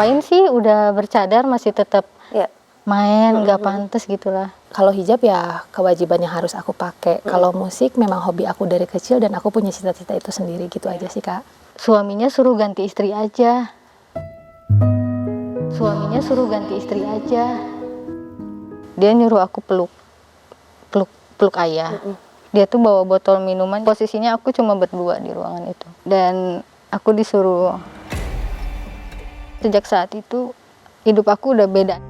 ngapain sih udah bercadar masih tetap main, nggak pantas gitulah. Kalau hijab ya kewajiban yang harus aku pakai. Kalau musik memang hobi aku dari kecil dan aku punya cita-cita itu sendiri gitu aja sih Kak. Suaminya suruh ganti istri aja. Suaminya suruh ganti istri aja. Dia nyuruh aku peluk ayah. Dia tuh bawa botol minuman. Posisinya aku cuma berdua di ruangan itu. Dan aku disuruh. Sejak saat itu hidup aku udah beda.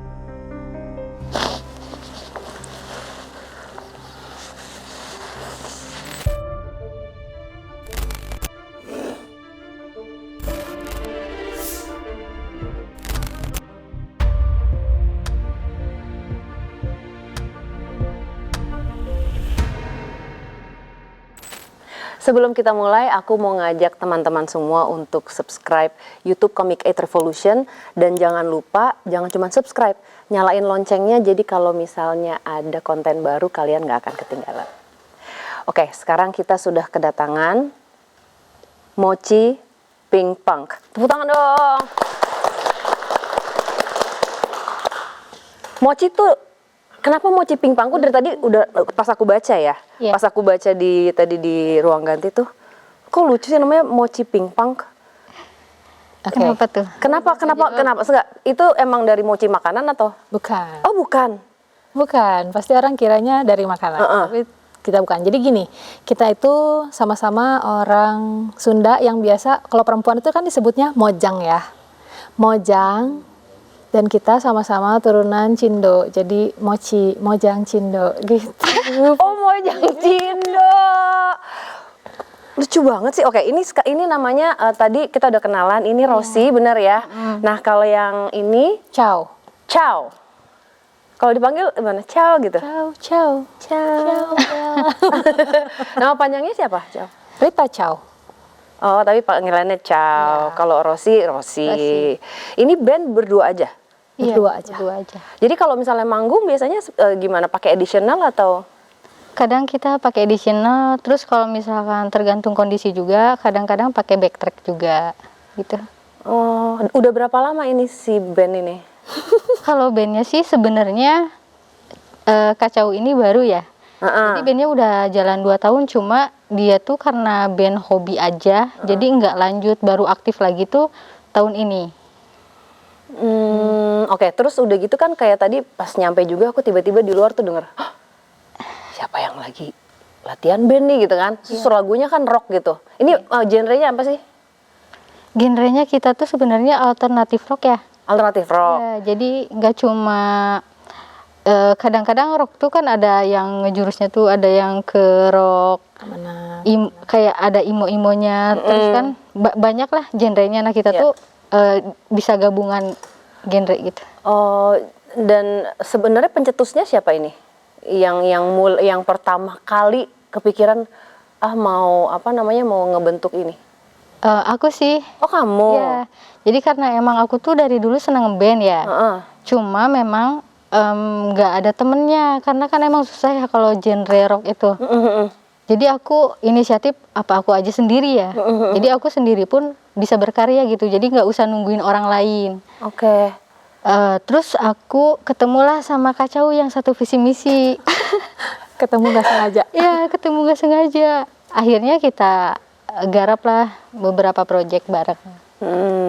Sebelum kita mulai, aku mau ngajak teman-teman semua untuk subscribe YouTube Comic 8 Revolution. Dan jangan lupa, jangan cuma subscribe, nyalain loncengnya, jadi kalau misalnya ada konten baru, kalian nggak akan ketinggalan. Oke, sekarang kita sudah kedatangan Mochi Pink Punk. Tepuk tangan dong! Mochi tuh, kenapa Mochi Pink Punk? Dari tadi udah pas aku baca ya, pas aku baca tadi di ruang ganti tuh, kok lucu sih namanya Mochi Pink Punk? Kenapa tuh? Kenapa? Enggak, itu emang dari mochi makanan atau? Bukan. Oh bukan. Bukan, pasti orang kiranya dari makanan. Tapi kita bukan. Jadi gini, kita itu sama-sama orang Sunda yang biasa, kalau perempuan itu kan disebutnya mojang ya. Mojang. Dan kita sama-sama turunan Cindo, jadi Mochi, Mojang Cindo gitu. Oh, Mojang Cindo. Lucu banget sih. Oke, ini namanya tadi kita udah kenalan. Ini Rosi, bener ya? Nah, kalau yang ini Chow. Chow. Kalau dipanggil gimana? Chow gitu. Chow. Nama panjangnya siapa? Chow. Rita Chow. Oh, tapi panggilannya Chow. Kalau Rosi. Ini band berdua aja. Berdua aja. Jadi kalau misalnya manggung biasanya gimana? Pakai additional atau? Kadang kita pakai additional, terus kalau misalkan tergantung kondisi juga, kadang-kadang pakai backtrack juga, gitu. Oh, udah berapa lama ini si band ini? Kalau bandnya sih sebenarnya Kacau ini baru ya. Jadi bandnya udah jalan 2 tahun, cuma dia tuh karena band hobi aja, jadi nggak lanjut, baru aktif lagi tuh tahun ini. Oke, terus udah gitu kan kayak tadi pas nyampe juga aku tiba-tiba di luar tuh denger, siapa yang lagi latihan band nih gitu kan? Terus lagunya kan rock gitu. Ini genrenya apa sih? Genrenya kita tuh sebenarnya alternatif rock ya. Alternatif rock. Ya, jadi nggak cuma kadang-kadang rock tuh kan ada yang ngejurusnya tuh, ada yang ke rock kayak ada imo-imonya, terus kan banyak lah genrenya. Nah kita tuh bisa gabungan genre gitu. Oh, dan sebenarnya pencetusnya siapa ini? Yang pertama kali kepikiran mau ngebentuk ini? Aku sih. Oh, kamu? Ya, jadi karena emang aku tuh dari dulu seneng ngeband ya. Cuma memang nggak ada temennya, karena kan emang susah ya kalau genre rock itu. Jadi aku inisiatif aku aja sendiri ya. Jadi aku sendiri pun bisa berkarya gitu. Jadi nggak usah nungguin orang lain. Oke. Terus aku ketemulah sama Kacau yang satu visi misi. Ketemu nggak sengaja? Iya, ketemu nggak sengaja. Akhirnya kita garap lah beberapa proyek bareng.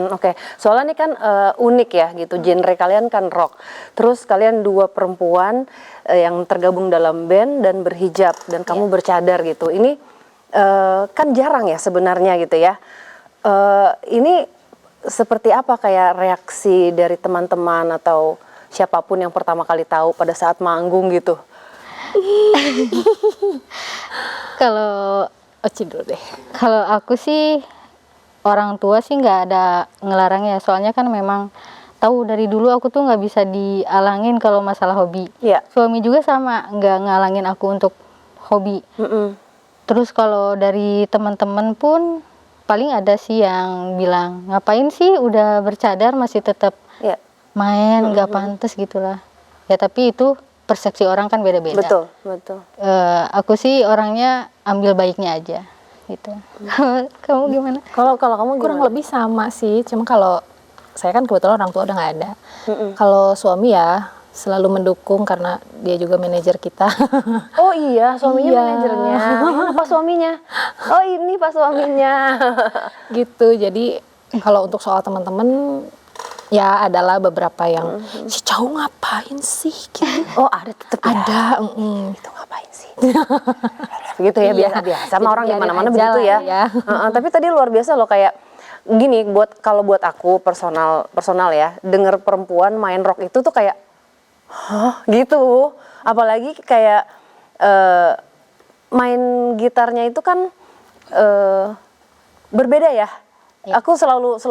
Oke. Soalnya ini kan unik ya gitu. Genre kalian kan rock. Terus kalian 2 perempuan yang tergabung dalam band dan berhijab dan kamu bercadar gitu. Ini kan jarang ya sebenarnya gitu ya. Ini seperti apa kayak reaksi dari teman-teman atau siapapun yang pertama kali tahu pada saat manggung gitu? Kalau Oci dulu deh. Kalau aku sih orang tua sih nggak ada ngelarang ya, soalnya kan memang tahu dari dulu aku tuh nggak bisa dialangin kalau masalah hobi. Suami juga sama, nggak ngalangin aku untuk hobi. Terus kalau dari teman-teman pun paling ada sih yang bilang, ngapain sih udah bercadar masih tetap main, nggak pantas gitulah. Ya tapi itu persepsi orang kan beda-beda. Betul. Aku sih orangnya ambil baiknya aja gitu. Kamu gimana? Kalau kamu kurang lebih sama sih, cuma kalau saya kan kebetulan orang tua udah nggak ada. Kalau suami ya selalu mendukung karena dia juga manajer kita. Oh iya, suaminya Iya. manajernya. Mana Pak suaminya? Oh ini Pak suaminya. Gitu. Jadi kalau untuk soal teman-teman ya adalah beberapa yang si cowok ngapain sih gitu. Oh ada tetap ya? Ada. Itu ngapain sih? Begitu ya, Iya. biasa sama Jadi orang di biarin mana-mana aja begitu lah ya. ya. Tapi tadi luar biasa loh, kayak gini, kalau buat aku personal ya, denger perempuan main rock itu tuh kayak hah gitu. Apalagi kayak main gitarnya itu kan berbeda ya. Aku selalu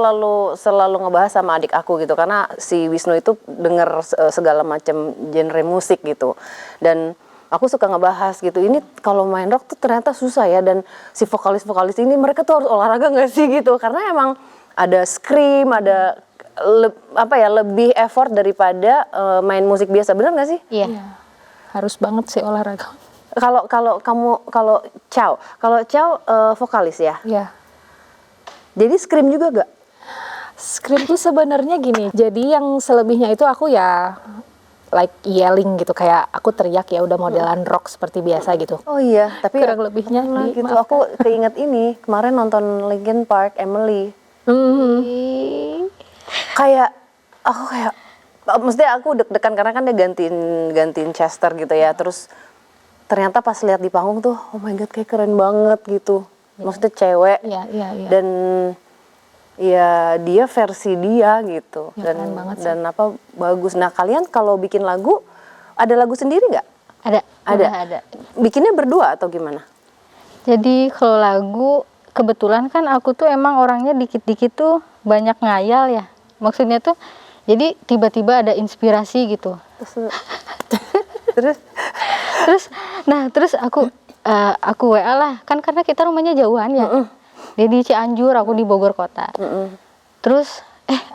ngebahas sama adik aku gitu, karena si Wisnu itu denger segala macam genre musik gitu, dan aku suka ngebahas gitu. Ini kalau main rock tuh ternyata susah ya, dan si vokalis ini mereka tuh harus olahraga nggak sih gitu, karena emang ada scream, ada lebih effort daripada main musik biasa, benar nggak sih? Iya. Iya. Harus banget sih olahraga. Kalau Chow vokalis ya. Iya. Jadi scream juga gak? Scream tuh sebenarnya gini. Jadi yang selebihnya itu aku ya like yelling gitu, kayak aku teriak ya udah modelan rock seperti biasa gitu. Oh iya, tapi Kurang lebihnya gitu. maaf. Aku keinget ini kemarin nonton Linkin Park, Emily. Kayak maksudnya aku deg-degan karena kan dia gantiin Chester gitu ya. Terus ternyata pas lihat di panggung tuh, oh my god, kayak keren banget gitu. Maksudnya cewek. Iya. Dan ya dia versi dia gitu. Ya, keren banget sih. Dan apa bagus. Nah, kalian kalau bikin lagu, ada lagu sendiri nggak? Ada. Ada. Udah ada. Bikinnya berdua atau gimana? Jadi kalau lagu, kebetulan kan aku tuh emang orangnya dikit-dikit tuh banyak ngayal ya. Maksudnya tuh jadi tiba-tiba ada inspirasi gitu. Terus Terus aku WA lah, kan karena kita rumahnya jauhan ya. Dia di Cianjur, aku di Bogor kota. Terus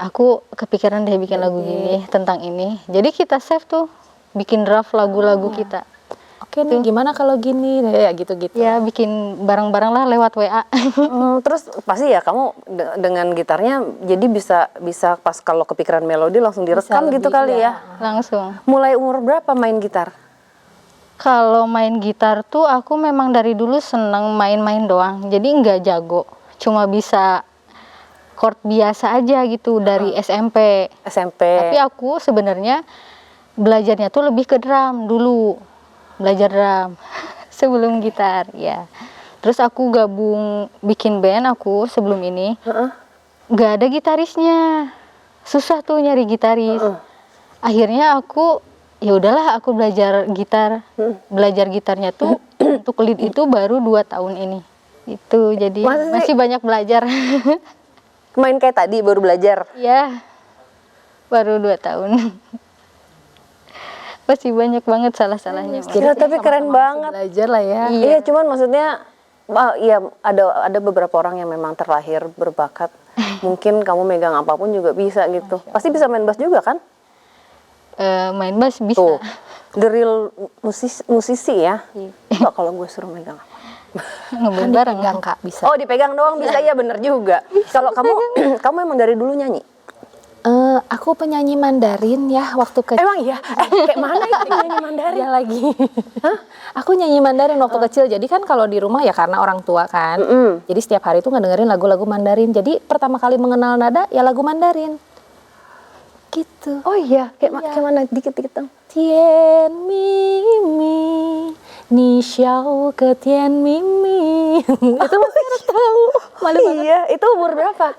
aku kepikiran deh bikin lagu gini tentang ini. Jadi kita save tuh, bikin draft lagu-lagu kita. Oke nih, gimana kalau gini? Ya gitu-gitu. Ya bikin bareng-bareng lah lewat WA. Terus pasti ya kamu dengan gitarnya jadi bisa pas kalau kepikiran melodi langsung direkam gitu lebih, kali ya. Langsung. Mulai umur berapa main gitar? Kalau main gitar tuh aku memang dari dulu seneng main-main doang. Jadi nggak jago. Cuma bisa chord biasa aja gitu dari SMP. Tapi aku sebenarnya belajarnya tuh lebih ke drum dulu. Belajar drum sebelum gitar ya. Terus aku gabung bikin band aku sebelum ini. Nggak ada gitarisnya. Susah tuh nyari gitaris. Akhirnya aku ya udahlah, aku belajar gitar. Belajar gitarnya tuh untuk lead itu baru 2 tahun ini. Itu jadi masih banyak belajar. Main kayak tadi baru belajar. Ya. Baru 2 tahun. Masih banyak banget salah-salahnya. Gila, tapi keren banget. Belajar lah ya. Iya, cuman maksudnya ya ada beberapa orang yang memang terlahir berbakat. Mungkin kamu megang apapun juga bisa gitu. Pasti bisa main bass juga kan? Main bass bisa. Tuh, the real musisi ya. Coba kalau gue suruh megang apa? Ngeband bareng. Pegang Kak, bisa. Oh, dipegang doang bisa ya, bener juga. Kalau kamu emang dari dulu nyanyi? Aku penyanyi Mandarin ya waktu kecil. Emang iya? Kayak mana itu penyanyi Mandarin? Iya lagi. Hah? Aku nyanyi Mandarin waktu kecil. Jadi kan kalau di rumah ya karena orang tua kan. Jadi setiap hari itu ngedengerin lagu-lagu Mandarin. Jadi pertama kali mengenal nada ya lagu Mandarin. Gitu. Oh iya, kayak mana? Dikit-dikit dong. Tian mi mi, ni xiao ke tian mi mi. Itu masih harus tahu. Malu banget. Iya, itu umur berapa?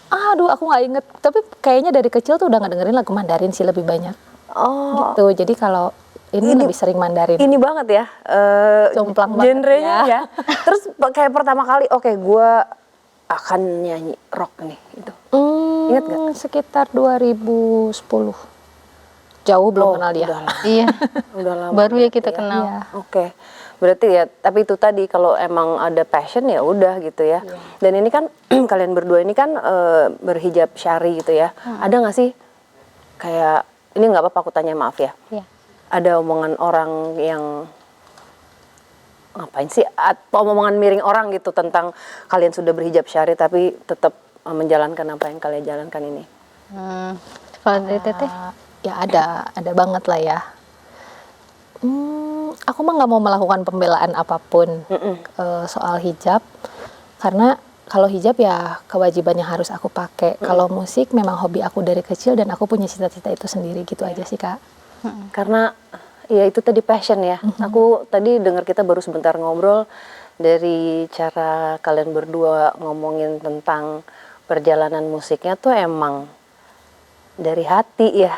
Aduh, aku nggak inget. Tapi kayaknya dari kecil tuh udah ngedengerin lagu Mandarin sih lebih banyak. Oh, Gitu. Jadi kalau ini lebih sering Mandarin. ini banget ya, Jomplang banget genrenya ya. ya. Terus kayak pertama kali, oke, gue akan nyanyi rock nih, gitu. Ingat nggak? Sekitar 2010. Jauh belum kenal dia. Udah lama. Iya. Udah lama. Baru ya kita ya. kenal. Iya. Oke. Berarti ya, tapi itu tadi kalau emang ada passion ya udah gitu ya. Dan ini kan kalian berdua ini kan berhijab syari gitu ya. Ada nggak sih kayak, ini nggak apa-apa aku tanya, maaf ya. Iya. Ada omongan orang yang ngapain sih? Atau omongan miring orang gitu tentang kalian sudah berhijab syari tapi tetap menjalankan apa yang kalian jalankan ini? Kalau dari Teteh? Ya ada banget lah ya. Aku mah nggak mau melakukan pembelaan apapun soal hijab, karena kalau hijab ya kewajiban yang harus aku pakai. Kalau musik memang hobi aku dari kecil dan aku punya cita-cita itu sendiri gitu aja sih Kak. Karena ya itu tadi passion ya. Aku tadi dengar kita baru sebentar ngobrol dari cara kalian berdua ngomongin tentang perjalanan musiknya tuh emang dari hati ya.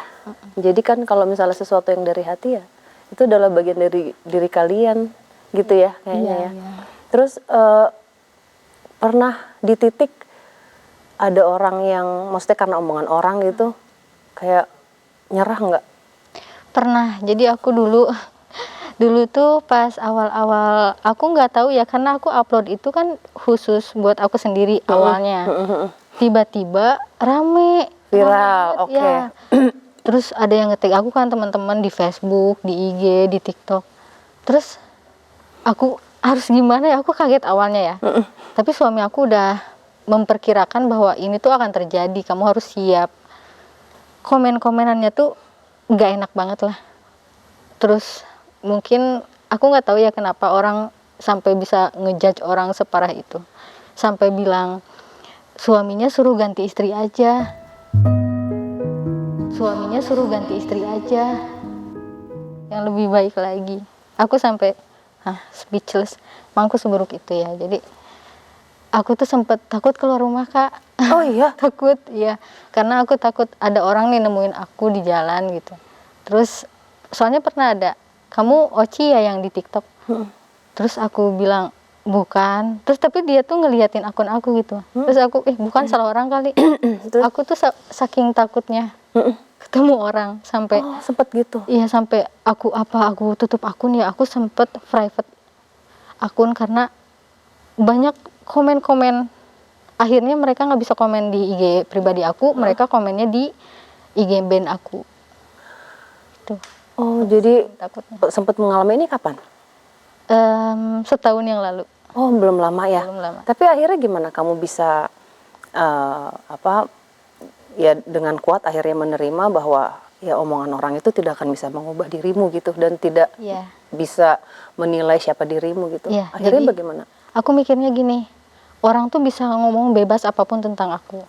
Jadi kan kalau misalnya sesuatu yang dari hati ya, itu adalah bagian dari diri kalian gitu ya kayaknya ya. Terus pernah di titik ada orang yang maksudnya karena omongan orang gitu kayak nyerah nggak? Pernah. Jadi aku dulu tuh pas awal-awal aku nggak tahu ya, karena aku upload itu kan khusus buat aku sendiri awalnya. Tiba-tiba rame Viral, oke. ya. Terus ada yang ngetik aku kan, teman-teman di Facebook, di IG, di TikTok. Terus aku harus gimana ya, aku kaget awalnya ya. Tapi suami aku udah memperkirakan bahwa ini tuh akan terjadi, kamu harus siap. Komen-komenannya tuh nggak enak banget lah. Terus mungkin aku nggak tahu ya kenapa orang sampai bisa ngejudge orang separah itu. Sampai bilang suaminya suruh ganti istri aja. Suaminya suruh ganti istri aja yang lebih baik lagi. Aku sampai speechless. Emang aku seburuk itu ya. Jadi aku tuh sempet takut keluar rumah Kak. Oh iya? Takut, iya. Karena aku takut ada orang nih nemuin aku di jalan gitu. Terus soalnya pernah ada, kamu Oci ya yang di TikTok? Terus aku bilang bukan. Terus tapi dia tuh ngeliatin akun aku gitu. Terus aku bukan, salah orang kali. Aku tuh saking takutnya ketemu orang sampai sempet gitu. Iya, sampai aku tutup akun ya. Aku sempet private akun karena banyak komen-komen. Akhirnya mereka nggak bisa komen di IG pribadi aku, mereka komennya di IG band aku. Tuh. Oh, jadi Takutnya. sempat mengalami ini kapan? Setahun yang lalu. Oh, belum lama ya. Belum lama. Tapi akhirnya gimana kamu bisa ya dengan kuat akhirnya menerima bahwa ya omongan orang itu tidak akan bisa mengubah dirimu gitu dan tidak bisa menilai siapa dirimu gitu. Akhirnya jadi, bagaimana? Aku mikirnya gini, orang tuh bisa ngomong bebas apapun tentang aku,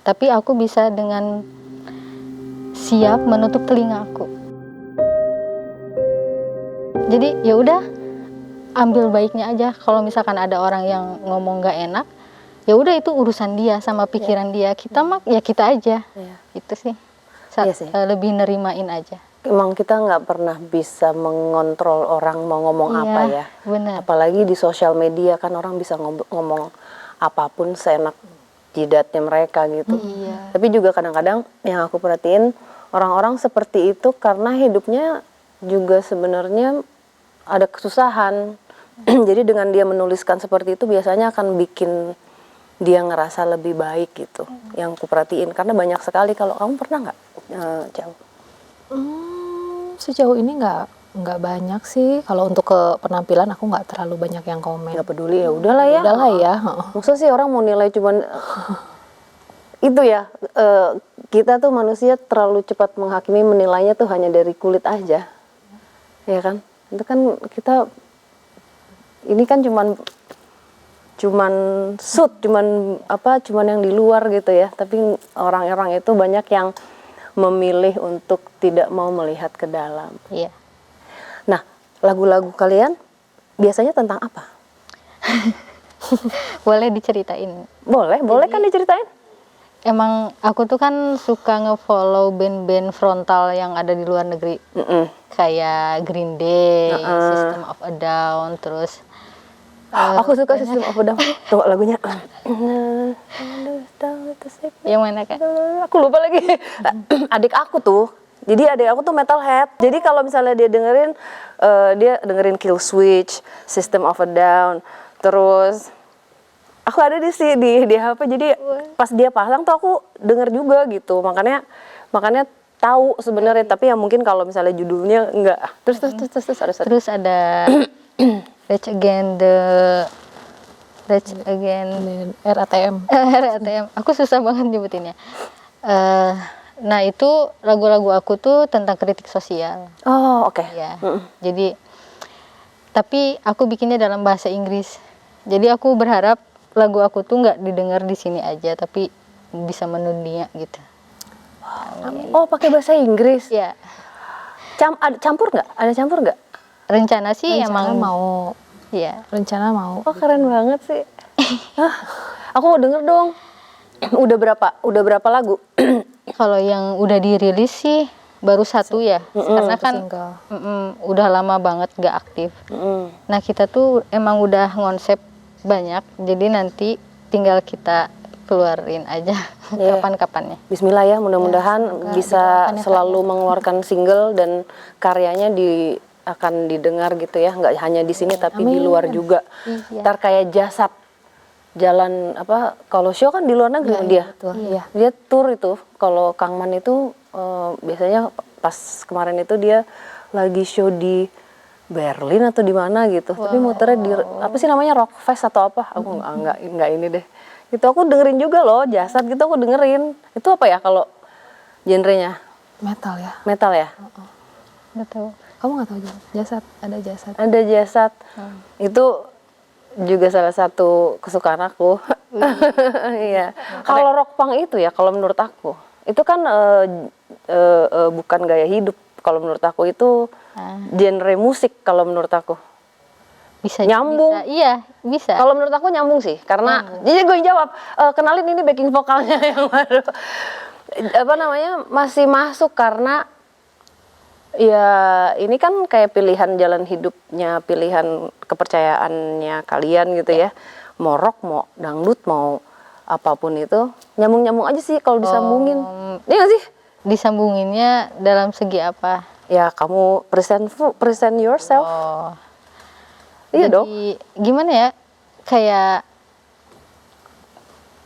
tapi aku bisa dengan siap menutup telinga aku. Jadi ya udah, ambil baiknya aja. Kalau misalkan ada orang yang ngomong gak enak, ya udah itu urusan dia sama pikiran dia. Kita mah ya kita aja. Itu sih. Lebih nerimain aja. Emang kita nggak pernah bisa mengontrol orang mau ngomong apa ya. Benar. Apalagi di sosial media kan orang bisa ngomong apapun seenak jidatnya mereka gitu. Tapi juga kadang-kadang yang aku perhatiin orang-orang seperti itu karena hidupnya juga sebenarnya ada kesusahan. Jadi dengan dia menuliskan seperti itu biasanya akan bikin dia ngerasa lebih baik gitu. Yang aku perhatiin karena banyak sekali. Kalau kamu pernah nggak jauh? Sejauh ini nggak banyak sih. Kalau untuk ke penampilan aku nggak terlalu banyak yang komen. Nggak peduli ya udahlah ya. Udahlah ya. Maksudnya sih orang mau nilai cuman itu ya, kita tuh manusia terlalu cepat menghakimi, menilainya tuh hanya dari kulit aja, ya kan? Itu kan kita ini kan cuman suit, cuman yang di luar gitu ya. Tapi orang-orang itu banyak yang memilih untuk tidak mau melihat ke dalam. Iya. Nah, lagu-lagu kalian biasanya tentang apa? Boleh diceritain? Boleh kan diceritain? Emang aku tuh kan suka nge-follow band-band frontal yang ada di luar negeri. Kayak Green Day, System of a Down, terus aku suka System of a Down. Tunggu lagunya. Yang mana kan? Aku lupa lagi. Adik aku tuh metalhead. Jadi kalau misalnya dia dengerin Kill Switch, System of a Down, terus aku ada di HP. Jadi pas dia pasang tuh aku denger juga gitu. Makanya tahu sebenarnya. Tapi ya mungkin kalau misalnya judulnya enggak. Terus ada Rage Against RATM. Aku susah banget nyebutinnya. Nah itu lagu-lagu aku tuh tentang kritik sosial. Oh, oke. Ya. Jadi tapi aku bikinnya dalam bahasa Inggris. Jadi aku berharap lagu aku tuh nggak didengar di sini aja, tapi bisa mendunia gitu. Oh, pakai bahasa Inggris. Ya. Ada campur nggak? Ada campur nggak? Rencana sih Rencana emang mau. ya. Rencana mau. Oh, keren banget sih. Hah, aku mau denger dong. Udah berapa lagu? Kalau yang udah dirilis sih baru satu ya, karena kan Single. udah lama banget gak aktif. Nah kita tuh emang udah ngonsep banyak, jadi nanti tinggal kita keluarin aja kapan-kapannya. Bismillah ya, mudah-mudahan bisa selalu mengeluarkan single dan karyanya akan didengar gitu ya, nggak hanya di sini tapi di luar juga. Iya. Ntar kayak Jasad jalan apa, kalau show kan di luar negeri dia. Betul. Iya. Dia tour itu. Kalau Kang Man itu biasanya pas kemarin itu dia lagi show di Berlin atau di mana gitu. Tapi muternya di apa sih namanya, Rockfest atau apa? Aku nggak ini deh. Itu aku dengerin juga loh, Jasad gitu aku dengerin. Itu apa ya kalau genrenya? Metal ya. Metal ya? Nggak tahu. Kamu nggak tahu Jasad? Ada Jasad. Ada Jasad. Itu juga salah satu kesukaan aku. Iya. Kalau rock punk itu ya, kalau menurut aku itu kan bukan gaya hidup. Kalau menurut aku itu genre musik. Kalau menurut aku Bisa nyambung. bisa. Iya bisa. Kalau menurut aku nyambung sih, karena jadi gue jawab, kenalin ini backing vokalnya yang baru. Apa namanya, masih masuk karena ya ini kan kayak pilihan jalan hidupnya, pilihan kepercayaannya kalian gitu ya. Mau rock, mau dangdut, mau apapun itu nyambung-nyambung aja sih kalau disambungin. Iya gak sih? Disambunginnya dalam segi apa? Ya kamu present yourself. Iya dong. Gimana ya? Kayak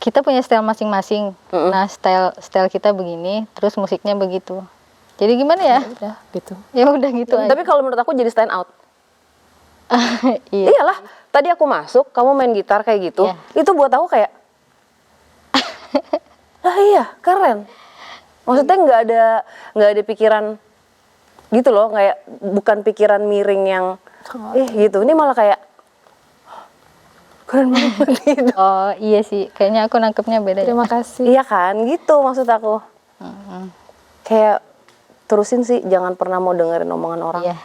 kita punya style masing-masing. Nah, style kita begini, terus musiknya begitu. Jadi gimana ya? Udah gitu. Ya udah gitu aja. Tapi kalau menurut aku jadi stand out. Iya. Iyalah, tadi aku masuk, kamu main gitar kayak gitu. Iya. Itu buat aku kayak lah iya, keren. Maksudnya nggak ada pikiran gitu loh, kayak bukan pikiran miring yang gitu. Ini malah kayak keren banget gitu. Oh iya sih, kayaknya aku nangkepnya beda. Terima kasih. Iya kan, gitu maksud aku. Kayak terusin sih, jangan pernah mau dengerin omongan orang. Iya.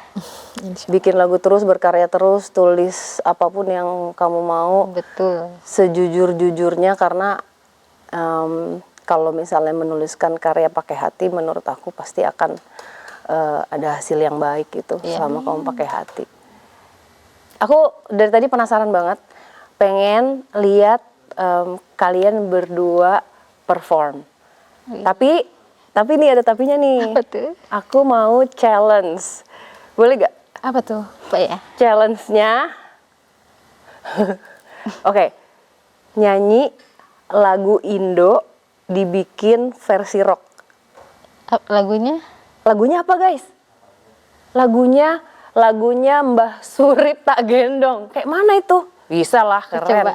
Bikin lagu terus, berkarya terus, tulis apapun yang kamu mau. Betul. Sejujur-jujurnya, karena kalau misalnya menuliskan karya pakai hati, menurut aku pasti akan ada hasil yang baik gitu selama kamu pakai hati. Aku dari tadi penasaran banget, pengen lihat kalian berdua perform. Tapi ini ada tapinya nih. Apa tuh? Aku mau challenge. Boleh gak? Apa tuh? Apa ya? Challenge-nya oke. Nyanyi lagu Indo dibikin versi rock. Lagunya? Lagunya apa guys? Lagunya Mbah Surip Tak Gendong. Kayak mana itu? Bisa lah, keren. Coba.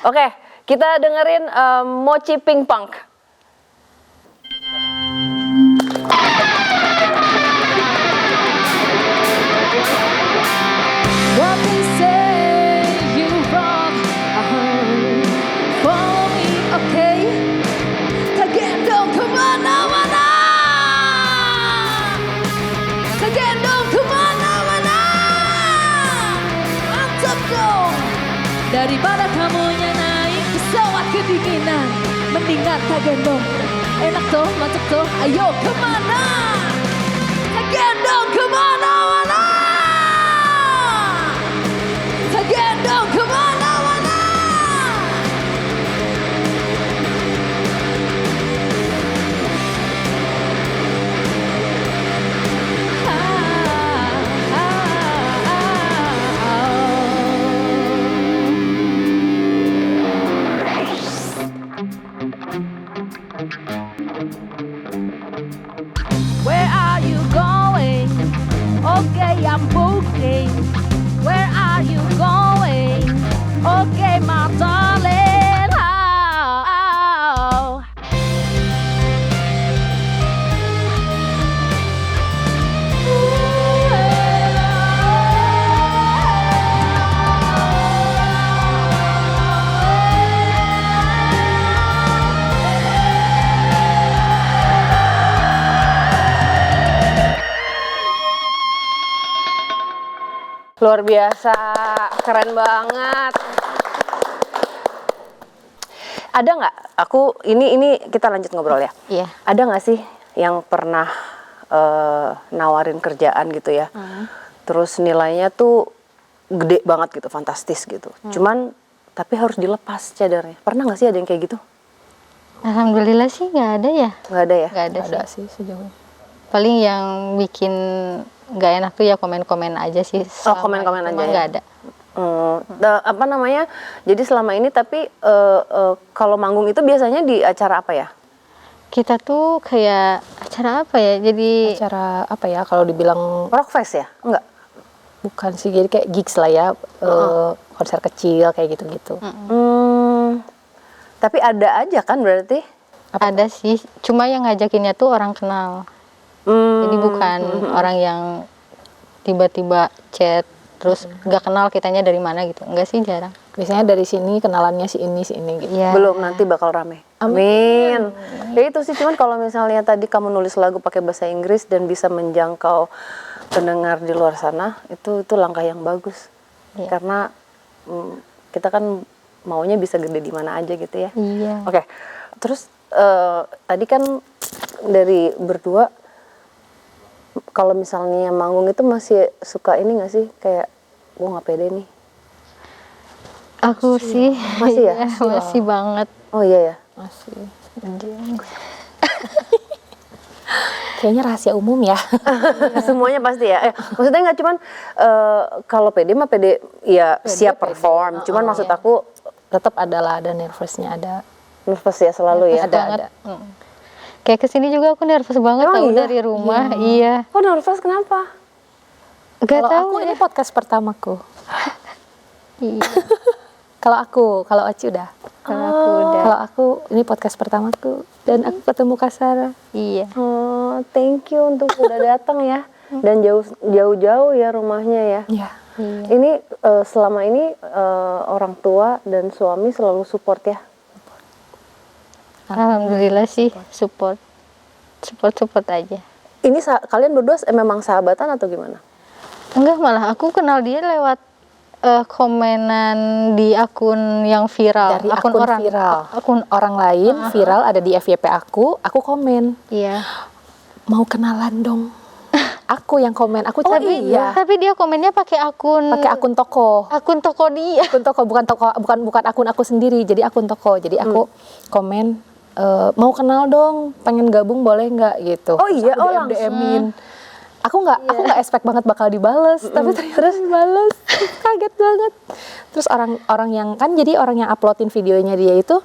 Oke, kita dengerin Mochi Pink Punk. What they say you wrong, follow me, okay? Tagendong kemana-mana, tagendong kemana-mana, mantap dong. Daripada kamunya naik pesawat kedinginan, mendingan tagendong. Enak tuh, mantap tuh, ayo kemana? Tagendong kemana-mana. Tagendong kemana-mana. Luar biasa, keren banget. Ada nggak? Ini kita lanjut ngobrol ya. Iya. Ada nggak sih yang pernah nawarin kerjaan gitu ya? Terus nilainya tuh gede banget gitu, fantastis gitu. Cuman tapi harus dilepas cadarnya. Pernah nggak sih ada yang kayak gitu? Alhamdulillah sih nggak ada ya. Nggak ada ya? Nggak ada Ada sih. sih sejauh ini. Paling yang bikin nggak enak tuh ya komen-komen aja sih. Oh, komen-komen aja ya? Nggak ada. Apa namanya? Jadi selama ini tapi kalau manggung itu biasanya di acara apa ya? Kita tuh kayak acara apa ya? Jadi Acara apa ya kalau dibilang Rockfest ya? Enggak. bukan sih, jadi kayak gigs lah ya, konser kecil kayak gitu-gitu. Tapi ada aja kan berarti? ada sih. Cuma yang ngajakinnya tuh orang kenal. Jadi bukan orang yang tiba-tiba chat terus nggak kenal kitanya dari mana gitu. Enggak sih, jarang. Biasanya dari sini kenalannya si ini gitu. Iya. Belum, nanti bakal rame. Amin. Ya itu sih, cuman kalau misalnya tadi kamu nulis lagu pakai bahasa Inggris dan bisa menjangkau pendengar di luar sana, itu langkah yang bagus. Iya. Karena kita kan maunya bisa gede di mana aja gitu ya. Iya. Oke. Terus tadi kan dari berdua kalau misalnya manggung itu masih suka ini nggak sih, kayak gue nggak pede nih. Aku sih Masih ya? iya, masih banget. Oh iya ya. Masih. Kayaknya rahasia umum ya. Semuanya pasti ya. Maksudnya nggak cuman kalau pede mah pede ya siap perform. Cuman maksud aku Tetap ada nervousnya, ada. nervous ya selalu ya. Banget. Kayak kesini juga aku nervous banget Emang tahu iya? dari rumah. Iya. Kok nervous kenapa? Gak Kalau tahu aku ini ya. podcast pertamaku. Iya. Kalau Oci udah. Kalau aku udah. Kalau aku ini podcast pertamaku dan aku ketemu Kak Sarah. Iya. Oh, thank you untuk udah datang ya. Dan jauh-jauh ya rumahnya ya. Iya. Iya. Ini selama ini orang tua dan suami selalu support ya. Alhamdulillah sih support aja. Ini kalian berdua memang sahabatan atau gimana? Enggak, malah aku kenal dia lewat komenan di akun yang viral. Dari akun orang viral. Akun Orang lain viral ada di FYP aku komen. Iya. Mau kenalan dong. Aku yang komen, aku cari Tapi dia komennya pakai akun toko. Akun toko dia. Akun toko bukan akun aku sendiri, jadi akun toko. Jadi aku komen mau kenal dong, pengen gabung boleh nggak gitu. Oh iya, Terus aku langsung. DM-in. Aku nggak expect banget bakal dibales, tapi ternyata dibales. Kaget banget. Terus orang yang kan, jadi orang yang uploadin videonya dia itu,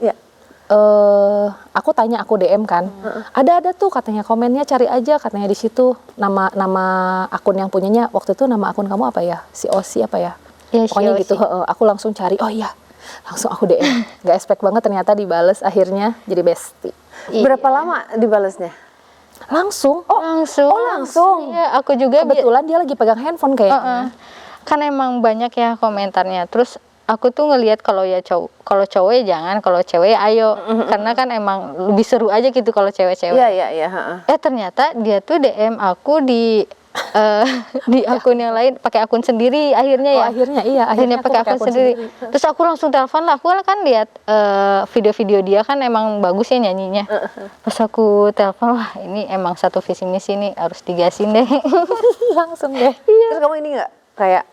aku tanya, aku DM kan, ada tuh katanya komennya, cari aja katanya di situ nama akun yang punyanya waktu itu, nama akun kamu apa ya, si Osi apa ya, Ya, pokoknya si gitu. Aku langsung cari, oh iya, langsung aku DM, nggak expect banget ternyata dibales, akhirnya jadi bestie. Berapa lama dibalasnya? Langsung. Langsung. Iya, aku juga Kebetulan dia lagi pegang handphone kayaknya. kan emang banyak ya komentarnya. Terus aku tuh ngelihat kalau cowok ya jangan, kalau cewek ya ayo. Karena kan emang lebih seru aja gitu kalau cewek-cewek. Iya. Ternyata dia tuh DM aku di akun yang lain, pakai akun sendiri akhirnya ya. Akhirnya pakai akun sendiri. Terus aku langsung telepon lah. Aku kan lihat video-video dia kan emang bagus ya nyanyinya. Pas aku telepon, wah ini emang satu visi misi nih, harus digasin deh. Langsung deh. Terus kamu ini nggak kayak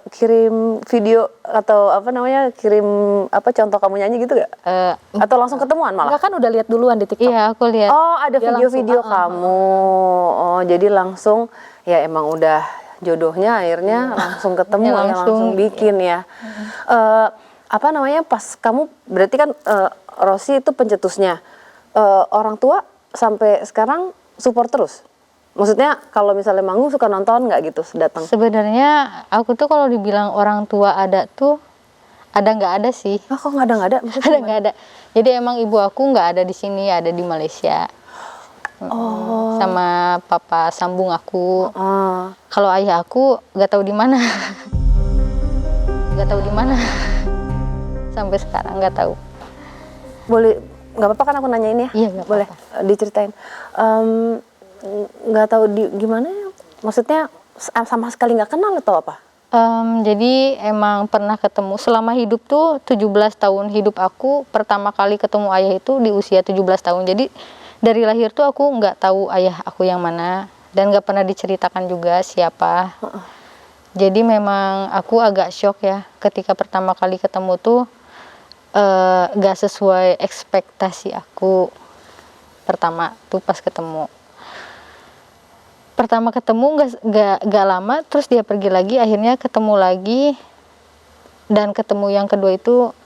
kirim video atau kirim contoh kamu nyanyi gitu gak? Atau langsung ketemuan malah? Enggak, kan udah lihat duluan di TikTok. Iya, aku lihat. Oh, ada Dia video-video langsung, kamu. Oh, jadi langsung ya emang udah jodohnya akhirnya langsung ketemu Ya, ya, langsung bikin ya. Pas kamu berarti kan Rosi itu pencetusnya. Orang tua sampai sekarang support terus? Maksudnya kalau misalnya manggung suka nonton nggak gitu datang? Sebenarnya aku tuh kalau dibilang orang tua ada tuh ada nggak ada sih. Oh, kok nggak ada? Maksudnya Ada nggak ada. Jadi emang ibu aku nggak ada di sini, ada di Malaysia. Sama papa sambung aku. Kalau ayah aku nggak tahu di mana. Nggak tahu di mana. Sampai sekarang nggak tahu. Boleh, nggak apa-apa kan aku nanya ini ya? Iya, nggak boleh. Diceritain. Nggak tahu gimana ya? Maksudnya sama sekali nggak kenal atau apa? Jadi emang pernah ketemu selama hidup tuh 17 tahun hidup aku, pertama kali ketemu ayah itu di usia 17 tahun. Jadi dari lahir tuh aku nggak tahu ayah aku yang mana dan nggak pernah diceritakan juga siapa. Jadi memang aku agak shock ya ketika pertama kali ketemu tuh nggak sesuai ekspektasi aku. Pertama tuh pas ketemu. Pertama ketemu nggak lama, terus dia pergi lagi, akhirnya ketemu lagi, dan ketemu yang kedua itu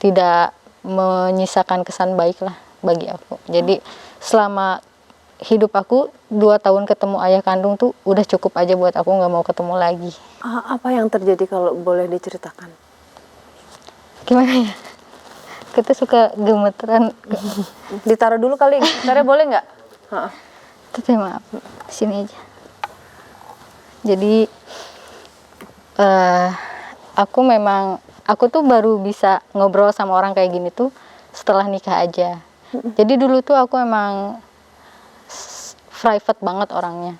tidak menyisakan kesan baik lah bagi aku. Jadi selama hidup aku 2 tahun ketemu ayah kandung tuh udah cukup aja buat aku, nggak mau ketemu lagi. Apa yang terjadi kalau boleh diceritakan? Gimana ya? Kita suka gemeteran. Ditaruh dulu kali, gitarnya boleh nggak? Tapi maaf, sini aja. Jadi aku tuh baru bisa ngobrol sama orang kayak gini tuh setelah nikah aja. Jadi dulu tuh aku emang private banget orangnya.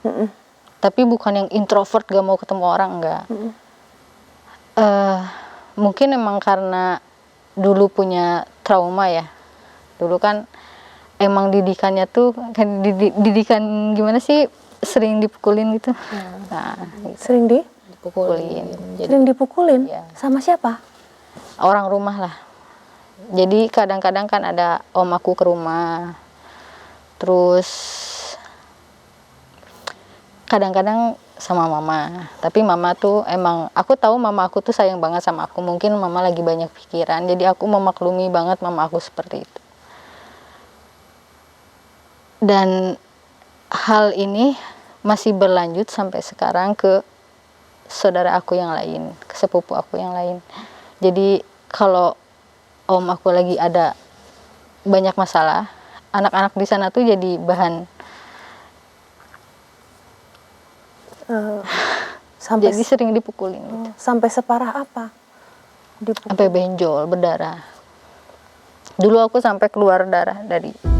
Tapi bukan yang introvert gak mau ketemu orang, enggak. Mungkin emang karena dulu punya trauma ya. Dulu kan emang didikannya tuh kan didikan gimana sih, sering dipukulin gitu. Nah, gitu. Sering dipukulin. Sering dipukulin? Ya. Sama siapa? Orang rumah lah. Jadi kadang-kadang kan ada om aku ke rumah. Terus kadang-kadang sama mama. Tapi mama tuh emang, aku tahu mama aku tuh sayang banget sama aku. Mungkin mama lagi banyak pikiran. Jadi aku memaklumi banget mama aku seperti itu. Dan hal ini masih berlanjut sampai sekarang ke saudara aku yang lain, ke sepupu aku yang lain. Jadi kalau om aku lagi ada banyak masalah, anak-anak di sana tuh jadi bahan. Jadi sering dipukulin. Gitu. Sampai separah apa? Sampai benjol, berdarah. Dulu aku sampai keluar darah dari.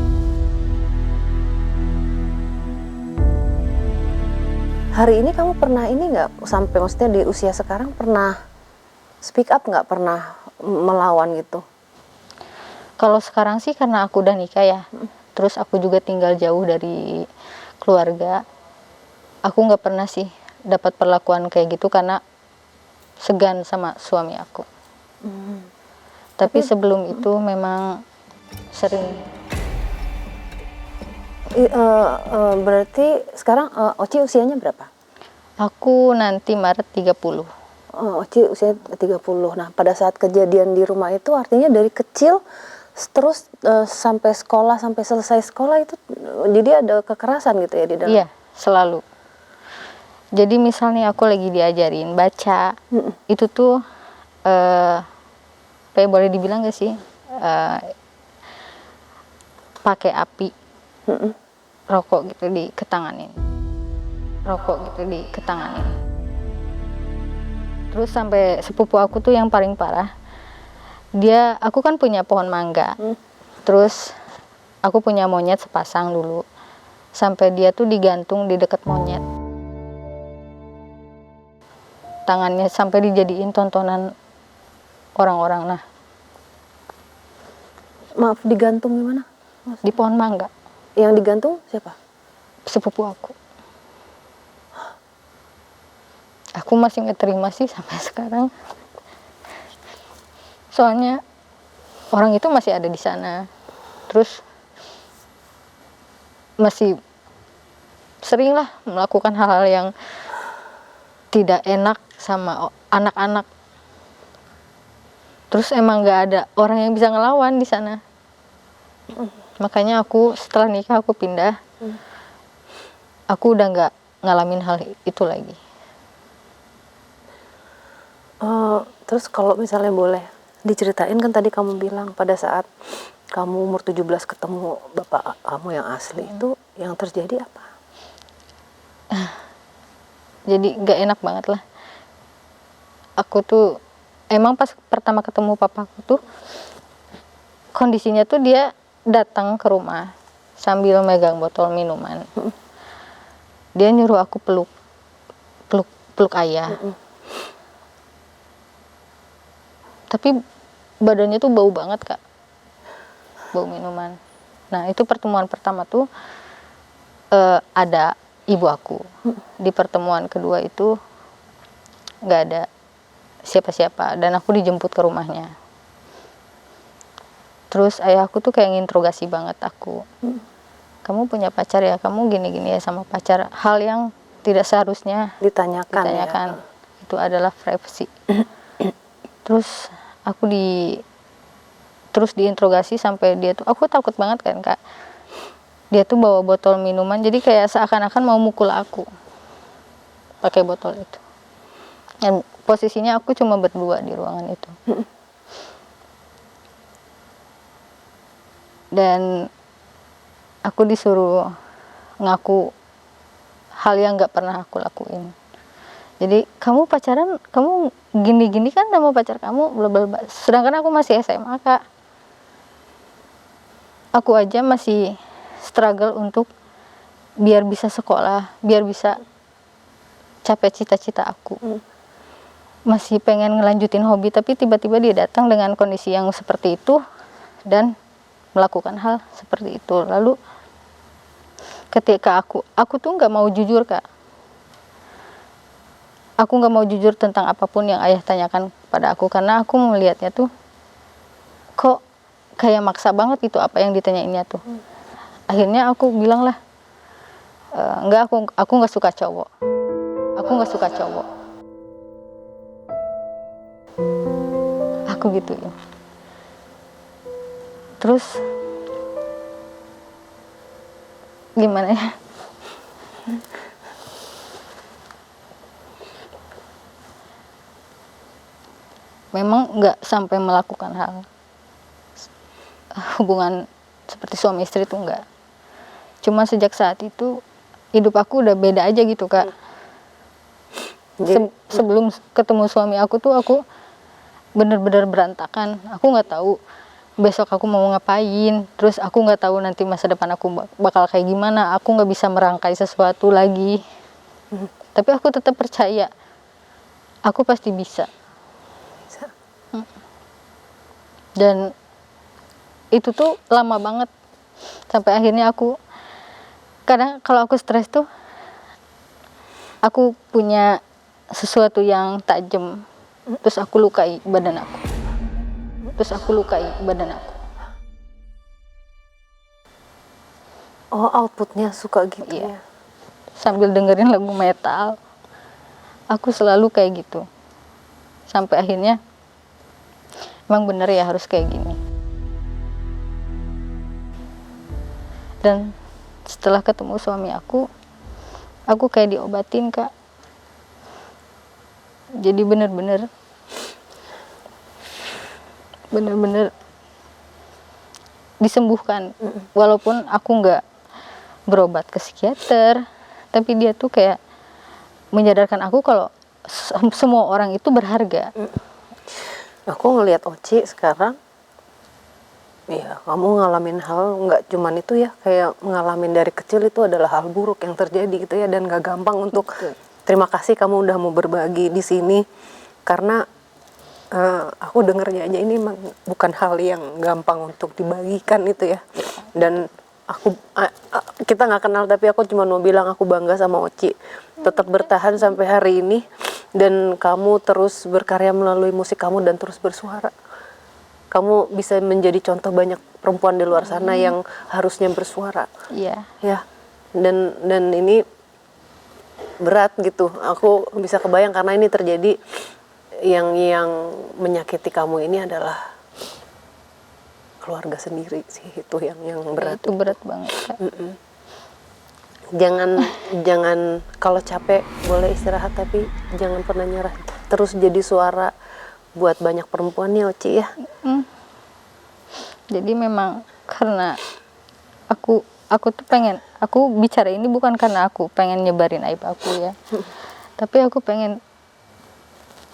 Hari ini kamu pernah ini nggak, sampai maksudnya di usia sekarang pernah speak up nggak, pernah melawan gitu? Kalau sekarang sih karena aku udah nikah ya, terus aku juga tinggal jauh dari keluarga, aku nggak pernah sih dapat perlakuan kayak gitu karena segan sama suami aku. Tapi sebelum itu memang sering. Berarti sekarang Oci usianya berapa? Aku nanti Maret 30. Oci usia 30. Nah, pada saat kejadian di rumah itu artinya dari kecil terus sampai sekolah, sampai selesai sekolah itu jadi ada kekerasan gitu ya di dalam? Iya, selalu. Jadi misalnya aku lagi diajarin baca, itu tuh kayak boleh dibilang gak sih, pakai api, rokok gitu diketanganin, terus sampai sepupu aku tuh yang paling parah, aku kan punya pohon mangga, terus aku punya monyet sepasang dulu, sampai dia tuh digantung di dekat monyet, tangannya sampai dijadiin tontonan orang-orang. Nah, maaf, digantung gimana? Di pohon mangga. Yang digantung siapa? Sepupu aku. Aku masih nggak terima sih sampai sekarang. Soalnya orang itu masih ada di sana. Terus masih sering lah melakukan hal-hal yang tidak enak sama anak-anak. Terus emang nggak ada orang yang bisa ngelawan di sana. Makanya aku setelah nikah aku pindah. Aku udah nggak ngalamin hal itu lagi. Terus kalau misalnya boleh diceritain, kan tadi kamu bilang pada saat kamu umur 17 ketemu bapak kamu yang asli, itu yang terjadi apa? Jadi nggak enak banget lah. Aku tuh emang pas pertama ketemu papaku tuh kondisinya tuh dia datang ke rumah sambil megang botol minuman. Dia nyuruh aku peluk ayah. tapi badannya tuh bau banget Kak, bau minuman. Nah itu pertemuan pertama tuh ada ibu aku. Di pertemuan kedua itu nggak ada siapa-siapa dan aku dijemput ke rumahnya. Terus ayahku tuh kayak nginterogasi banget aku. Kamu punya pacar ya, kamu gini-gini ya sama pacar. Hal yang tidak seharusnya ditanyakan. Ya. Itu adalah privacy. Terus aku terus diinterogasi sampai dia tuh, aku takut banget kan Kak. Dia tuh bawa botol minuman, jadi kayak seakan-akan mau mukul aku pakai botol itu. Dan posisinya aku cuma berdua di ruangan itu. Dan aku disuruh ngaku hal yang nggak pernah aku lakuin. Jadi kamu pacaran, kamu gini-gini kan sama pacar kamu, bla bla bla. Sedangkan aku masih SMA Kak. Aku aja masih struggle untuk biar bisa sekolah, biar bisa capai cita-cita aku. Masih pengen ngelanjutin hobi, tapi tiba-tiba dia datang dengan kondisi yang seperti itu dan melakukan hal seperti itu. Lalu ketika aku tuh nggak mau jujur Kak. Aku nggak mau jujur tentang apapun yang ayah tanyakan pada aku, karena aku melihatnya tuh kok kayak maksa banget gitu apa yang ditanyainnya tuh. Akhirnya aku bilang lah, enggak, aku nggak suka cowok. Aku nggak suka cowok. Aku gituin. Terus gimana ya? Memang nggak sampai melakukan hal hubungan seperti suami istri itu enggak. Cuma sejak saat itu hidup aku udah beda aja gitu Kak. Sebelum ketemu suami aku tuh aku bener-bener berantakan. Aku nggak tahu besok aku mau ngapain. Terus aku nggak tahu nanti masa depan aku bakal kayak gimana. Aku nggak bisa merangkai sesuatu lagi. Tapi aku tetap percaya aku pasti bisa. Dan itu tuh lama banget sampai akhirnya aku kadang kalau aku stres tuh aku punya sesuatu yang tajam, terus aku lukai badan aku, Oh, outputnya suka gitu iya. Ya. Sambil dengerin lagu metal aku selalu kayak gitu sampai akhirnya emang bener ya harus kayak gini. Dan setelah ketemu suami aku kayak diobatin Kak. Jadi bener-bener disembuhkan. Walaupun aku nggak berobat ke psikiater, tapi dia tuh kayak menyadarkan aku kalau semua orang itu berharga. Aku ngelihat Oci sekarang, ya kamu ngalamin hal nggak cuman itu ya, kayak ngalamin dari kecil itu adalah hal buruk yang terjadi gitu ya, dan gak gampang untuk terima kasih kamu udah mau berbagi di sini, karena aku dengernya aja ini bukan hal yang gampang untuk dibagikan itu ya. Dan kita nggak kenal tapi aku cuma mau bilang aku bangga sama Oci tetap bertahan sampai hari ini, dan kamu terus berkarya melalui musik kamu dan terus bersuara. Kamu bisa menjadi contoh banyak perempuan di luar sana yang harusnya bersuara. Iya. Ya. Dan ini berat gitu. Aku bisa kebayang karena ini terjadi yang menyakiti kamu ini adalah keluarga sendiri sih, itu yang berat. Itu berat banget Kak. Jangan kalau capek boleh istirahat, tapi jangan pernah nyerah. Terus jadi suara buat banyak perempuan nih Oci ya. Jadi memang karena aku tuh pengen, aku bicara ini bukan karena aku pengen nyebarin aib aku ya. Tapi aku pengen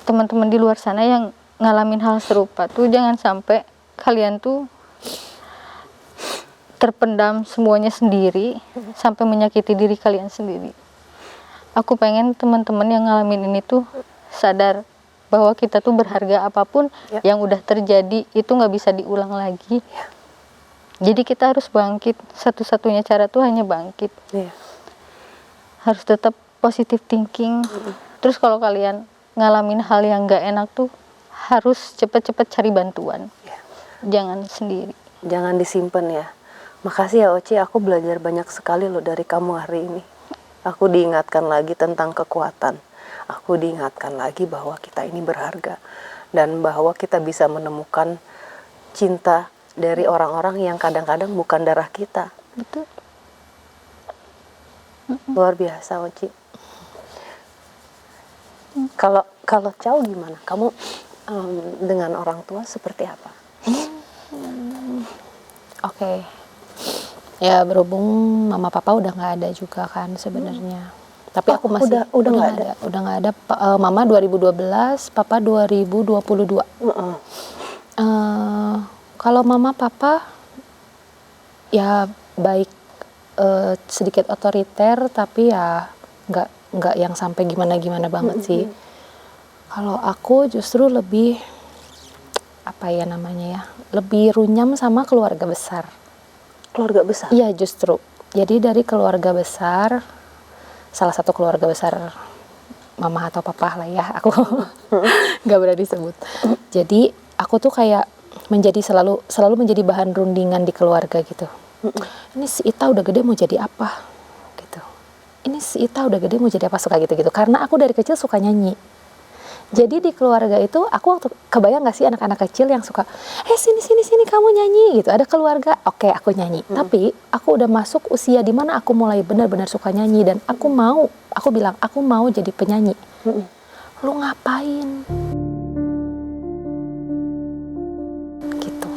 teman-teman di luar sana yang ngalamin hal serupa tuh jangan sampai kalian tuh terpendam semuanya sendiri sampai menyakiti diri kalian sendiri. Aku pengen teman-teman yang ngalamin ini tuh sadar bahwa kita tuh berharga, apapun yang udah terjadi itu nggak bisa diulang lagi. Jadi kita harus bangkit, satu-satunya cara tuh hanya bangkit. Harus tetap positive thinking. Terus kalau kalian ngalamin hal yang nggak enak tuh harus cepet-cepet cari bantuan. Jangan sendiri. Jangan disimpan ya. Makasih ya Oci, aku belajar banyak sekali loh dari kamu hari ini. Aku diingatkan lagi tentang kekuatan. Aku diingatkan lagi bahwa kita ini berharga. Dan bahwa kita bisa menemukan cinta dari orang-orang yang kadang-kadang bukan darah kita. Betul. Luar biasa Oci. Kalau Chow gimana? Kamu dengan orang tua seperti apa? Oke. Ya berhubung mama papa udah nggak ada juga kan sebenarnya. Tapi aku masih udah nggak ada. Udah nggak ada. Mama 2012, papa 2022. Kalau mama papa ya baik, sedikit otoriter, tapi ya nggak yang sampai gimana banget sih. Kalau aku justru lebih apa ya namanya ya, lebih runyam sama keluarga besar. Keluarga besar? Iya justru. Jadi dari keluarga besar, salah satu keluarga besar mama atau papa lah ya, aku nggak berani sebut. Jadi aku tuh kayak selalu menjadi bahan rundingan di keluarga gitu. Ini si Ita udah gede mau jadi apa? Gitu. Ini si Ita udah gede mau jadi apa, suka gitu-gitu. Karena aku dari kecil suka nyanyi. Jadi di keluarga itu aku waktu kebayang gak sih anak-anak kecil yang suka sini kamu nyanyi gitu, ada keluarga, oke aku nyanyi. Tapi aku udah masuk usia di mana aku mulai benar-benar suka nyanyi dan aku bilang aku mau jadi penyanyi. Lu ngapain? Gitu.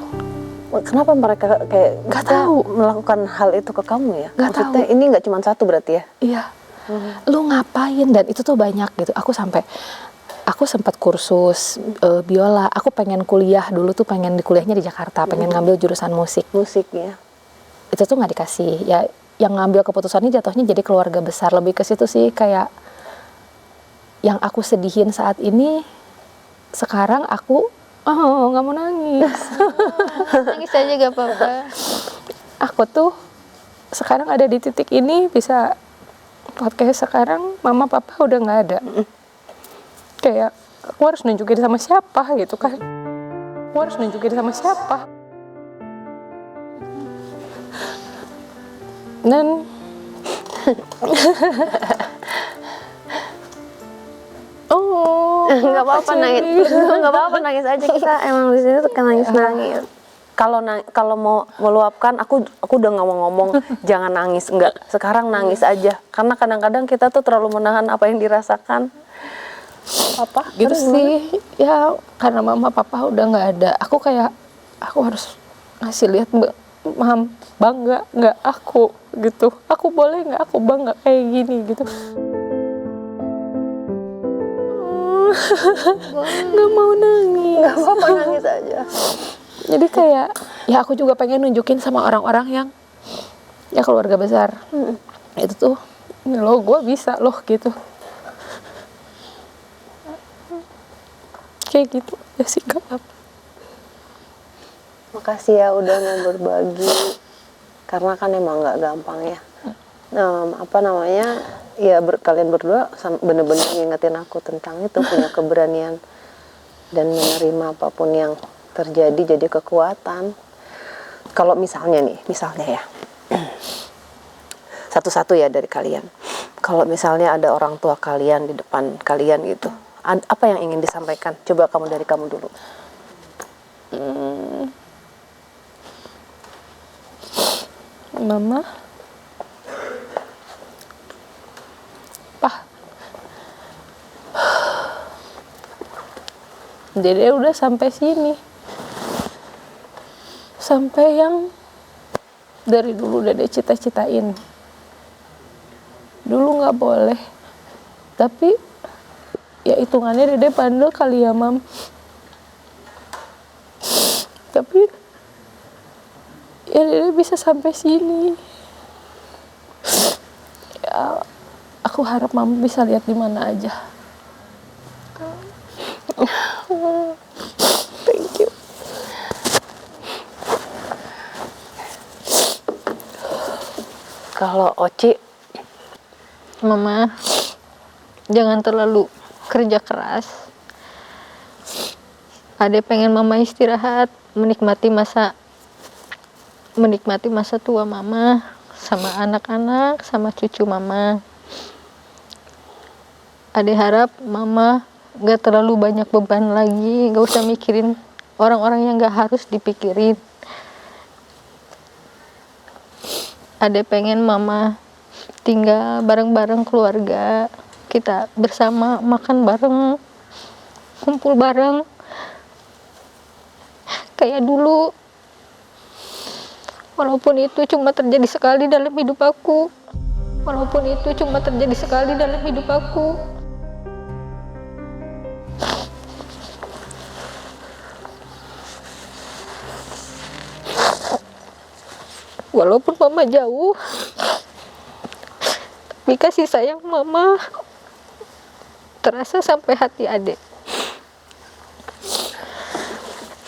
Kenapa mereka kayak gak tahu melakukan hal itu ke kamu ya? Gak Maksudnya tahu. ini nggak cuma satu berarti ya? Iya. Lu ngapain? Dan itu tuh banyak gitu. Aku sempat kursus biola. Aku pengen kuliah dulu tuh, pengen kuliahnya di Jakarta, pengen ngambil jurusan musik. Musik ya. Itu tuh nggak dikasih. Ya, yang ngambil keputusannya jatuhnya jadi keluarga besar. Lebih ke situ sih, kayak yang aku sedihin saat ini. Sekarang aku nggak mau nangis. Nangis aja gak apa-apa. Aku tuh sekarang ada di titik ini, bisa podcast sekarang, mama papa udah nggak ada. Kayak aku harus nunjukin sama siapa gitu kan. Aku harus nunjukin sama siapa. Dan nggak apa-apa nangis. Nggak apa-apa nangis aja, kita emang di sini tuh kan nangis. Kalau mau meluapkan, aku udah nggak mau ngomong jangan nangis, enggak. Sekarang nangis aja, karena kadang-kadang kita tuh terlalu menahan apa yang dirasakan. Apa gitu sih ya, karena mama papa udah nggak ada. Aku harus ngasih lihat bangga nggak aku gitu. Aku boleh nggak aku bangga kayak gini gitu. Nggak mau nangis. Nggak apa-apa nangis aja. Jadi kayak ya aku juga pengen nunjukin sama orang-orang yang ya keluarga besar. Itu tuh loh, gue bisa loh gitu. Kayak gitu ya sih, gak apa. Makasih ya udah mau berbagi, karena kan emang nggak gampang ya. Ya kalian berdua bener-bener ngingetin aku tentang itu, punya keberanian dan menerima apapun yang terjadi jadi kekuatan. Kalau misalnya ya satu-satu ya dari kalian, kalau misalnya ada orang tua kalian di depan kalian gitu, apa yang ingin disampaikan? Coba dari kamu dulu. Mama, Pa, Dede udah sampai sini, sampai yang dari dulu Dede cita-citain. Dulu nggak boleh, tapi ya hitungannya Dede bandel kali ya, Mam. Tapi ya Dede bisa sampai sini. Ya, aku harap Mama bisa lihat di mana aja. Thank you. Kalau Oci, Mama, jangan terlalu kerja keras. Ade pengen Mama istirahat, menikmati masa tua Mama sama anak-anak, sama cucu Mama. Ade harap Mama gak terlalu banyak beban lagi, gak usah mikirin orang-orang yang gak harus dipikirin. Ade pengen Mama tinggal bareng-bareng keluarga, kita bersama makan bareng, kumpul bareng kayak dulu. Walaupun itu cuma terjadi sekali dalam hidup aku. Walaupun itu cuma terjadi sekali dalam hidup aku. Walaupun Mama jauh, tapi kasih sayang Mama terasa sampai hati Adik.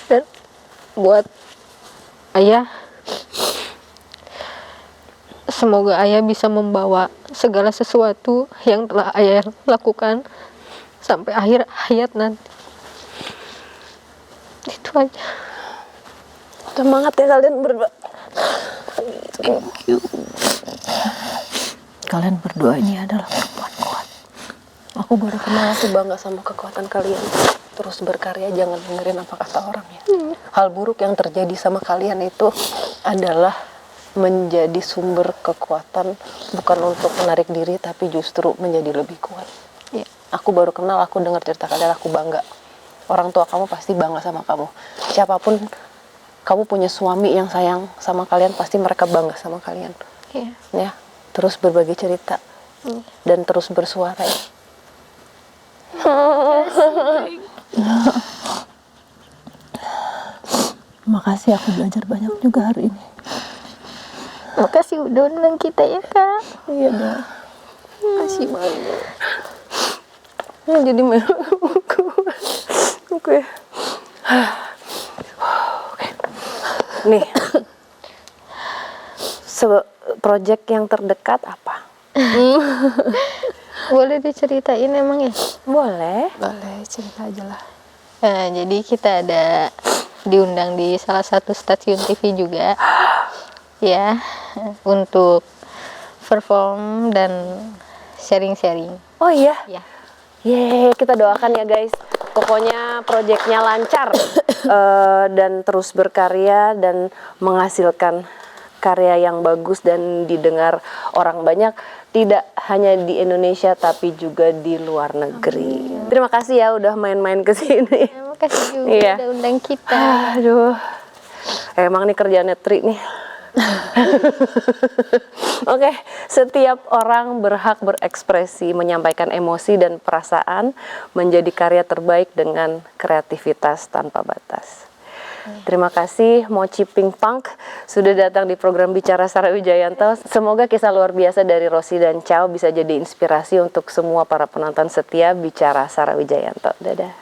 Dan buat Ayah, semoga Ayah bisa membawa segala sesuatu yang telah Ayah lakukan sampai akhir hayat nanti. Itu aja. semangat ya kalian berdua. Thank you. Kalian berdua ini adalah perempuan kuat. Aku baru kenal, aku bangga sama kekuatan kalian. Terus berkarya, jangan dengerin apa kata orang ya. Hal buruk yang terjadi sama kalian itu adalah menjadi sumber kekuatan, bukan untuk menarik diri, tapi justru menjadi lebih kuat. Ya. Aku baru kenal, aku dengar cerita kalian, aku bangga. Orang tua kamu pasti bangga sama kamu. Siapapun kamu punya suami yang sayang sama kalian, pasti mereka bangga sama kalian. Ya. Ya, terus berbagi cerita dan terus bersuara ya. Makasih, aku belajar banyak juga hari ini. Makasih udah undang kita ya Kak. Iya dong. Makasih banget. Ya, jadi Oke. Nih, project yang terdekat apa? Boleh diceritain emang ya? Boleh. Boleh, cerita aja lah. Nah, jadi kita ada diundang di salah satu stasiun TV juga ya, untuk perform dan sharing-sharing. Oh iya? Ya. Yeay, kita doakan ya guys. Pokoknya proyeknya lancar dan terus berkarya dan menghasilkan karya yang bagus dan didengar orang banyak, tidak hanya di Indonesia tapi juga di luar negeri. Terima kasih ya udah main-main ke sini. Terima kasih juga Iya. udah undang kita. Aduh, emang nih kerjaannya Tri nih. Oke, setiap orang berhak berekspresi, menyampaikan emosi dan perasaan, menjadi karya terbaik dengan kreativitas tanpa batas. Terima kasih Mochi Pink Punk sudah datang di program Bicara Sarah Wijayanto. Semoga kisah luar biasa dari Rosi dan Chow bisa jadi inspirasi untuk semua para penonton setia Bicara Sarah Wijayanto. Dadah.